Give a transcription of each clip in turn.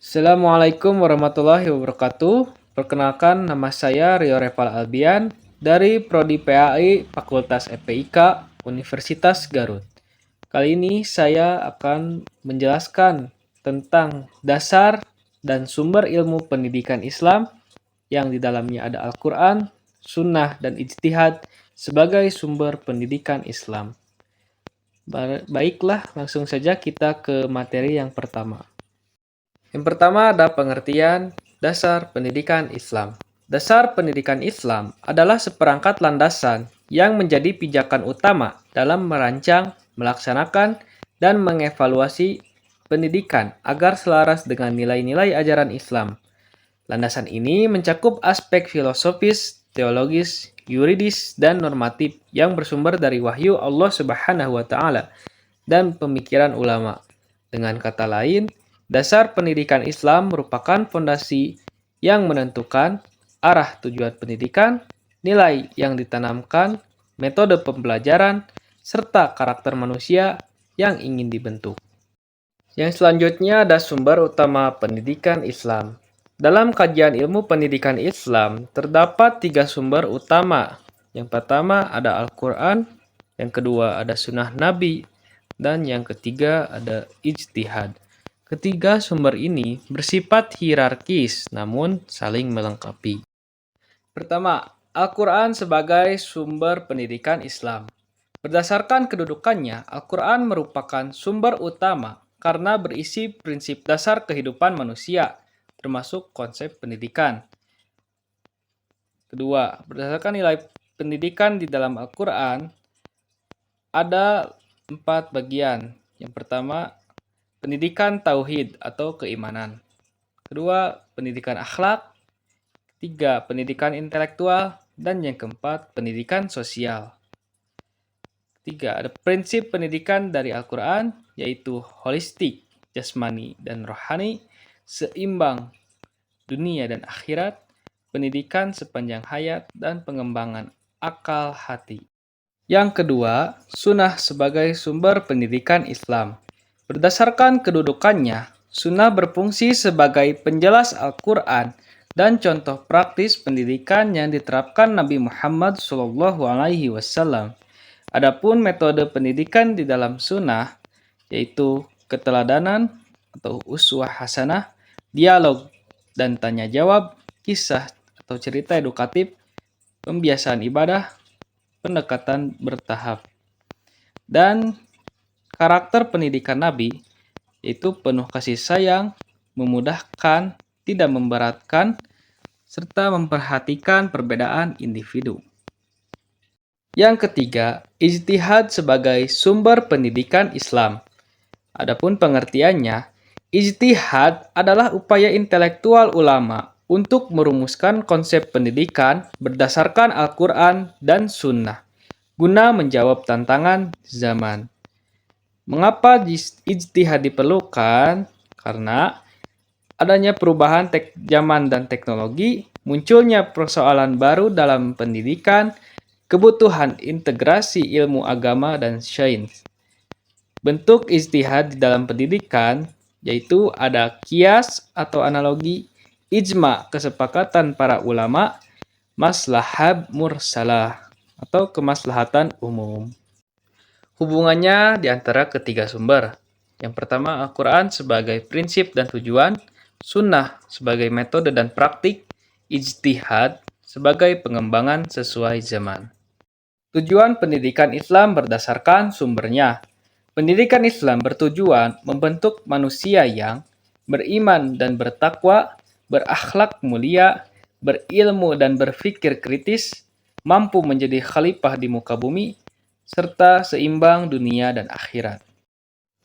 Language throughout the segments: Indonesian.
Assalamualaikum warahmatullahi wabarakatuh. Perkenalkan, nama saya Rio Reval Albian dari Prodi PAI Fakultas FPIK Universitas Garut. Kali ini saya akan menjelaskan tentang dasar dan sumber ilmu pendidikan Islam yang di dalamnya ada Al-Quran, Sunnah, dan Ijtihad sebagai sumber pendidikan Islam. Baiklah, langsung saja kita ke materi yang pertama. Yang pertama ada pengertian dasar pendidikan Islam. Dasar pendidikan Islam adalah seperangkat landasan yang menjadi pijakan utama dalam merancang, melaksanakan, dan mengevaluasi pendidikan agar selaras dengan nilai-nilai ajaran Islam. Landasan ini mencakup aspek filosofis, teologis, yuridis, dan normatif yang bersumber dari wahyu Allah Subhanahu wa taala dan pemikiran ulama. Dengan kata lain, dasar pendidikan Islam merupakan fondasi yang menentukan arah tujuan pendidikan, nilai yang ditanamkan, metode pembelajaran, serta karakter manusia yang ingin dibentuk. Yang selanjutnya ada sumber utama pendidikan Islam. Dalam kajian ilmu pendidikan Islam, terdapat 3 sumber utama. Yang pertama ada Al-Quran, yang kedua ada Sunnah Nabi, dan yang ketiga ada Ijtihad. Ketiga sumber ini bersifat hierarkis namun saling melengkapi. Pertama, Al-Quran sebagai sumber pendidikan Islam. Berdasarkan kedudukannya, Al-Quran merupakan sumber utama karena berisi prinsip dasar kehidupan manusia, termasuk konsep pendidikan. Kedua, berdasarkan nilai pendidikan di dalam Al-Quran, ada 4 bagian. Yang pertama, pendidikan tauhid atau keimanan. Kedua, pendidikan akhlak. Ketiga, pendidikan intelektual. Dan yang keempat, pendidikan sosial. Ketiga, ada prinsip pendidikan dari Al-Quran, yaitu holistik, jasmani, dan rohani, seimbang dunia dan akhirat, pendidikan sepanjang hayat, dan pengembangan akal hati. Yang kedua, sunnah sebagai sumber pendidikan Islam. Berdasarkan kedudukannya, sunnah berfungsi sebagai penjelas Al-Quran dan contoh praktis pendidikan yang diterapkan Nabi Muhammad SAW. Adapun metode pendidikan di dalam sunnah, yaitu keteladanan atau uswah hasanah, dialog dan tanya jawab, kisah atau cerita edukatif, pembiasaan ibadah, pendekatan bertahap. Dan karakter pendidikan Nabi yaitu penuh kasih sayang, memudahkan, tidak memberatkan, serta memperhatikan perbedaan individu. Yang ketiga, ijtihad sebagai sumber pendidikan Islam. Adapun pengertiannya, ijtihad adalah upaya intelektual ulama untuk merumuskan konsep pendidikan berdasarkan Al-Quran dan Sunnah, guna menjawab tantangan zaman. Mengapa ijtihad diperlukan? Karena adanya perubahan zaman dan teknologi, munculnya persoalan baru dalam pendidikan, kebutuhan integrasi ilmu agama dan sains. Bentuk ijtihad di dalam pendidikan yaitu ada qiyas atau analogi, ijma kesepakatan para ulama, maslahah mursalah atau kemaslahatan umum. Hubungannya di antara ketiga sumber. Yang pertama, Al-Quran sebagai prinsip dan tujuan, Sunnah sebagai metode dan praktik, Ijtihad sebagai pengembangan sesuai zaman. Tujuan pendidikan Islam berdasarkan sumbernya. Pendidikan Islam bertujuan membentuk manusia yang beriman dan bertakwa, berakhlak mulia, berilmu dan berpikir kritis, mampu menjadi khalifah di muka bumi, serta seimbang dunia dan akhirat.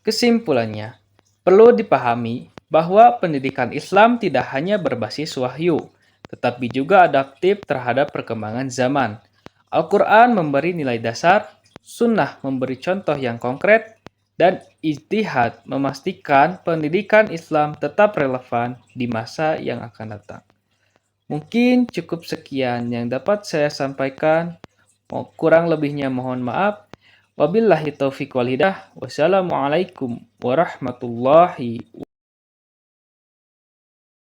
Kesimpulannya, perlu dipahami bahwa pendidikan Islam tidak hanya berbasis wahyu, tetapi juga adaptif terhadap perkembangan zaman. Al-Quran memberi nilai dasar, Sunnah memberi contoh yang konkret, dan ijtihad memastikan pendidikan Islam tetap relevan di masa yang akan datang. Mungkin cukup sekian yang dapat saya sampaikan. Kurang lebihnya mohon maaf. Wabillahi taufiq wal hidayah. Wassalamualaikum warahmatullahi wabarakatuh.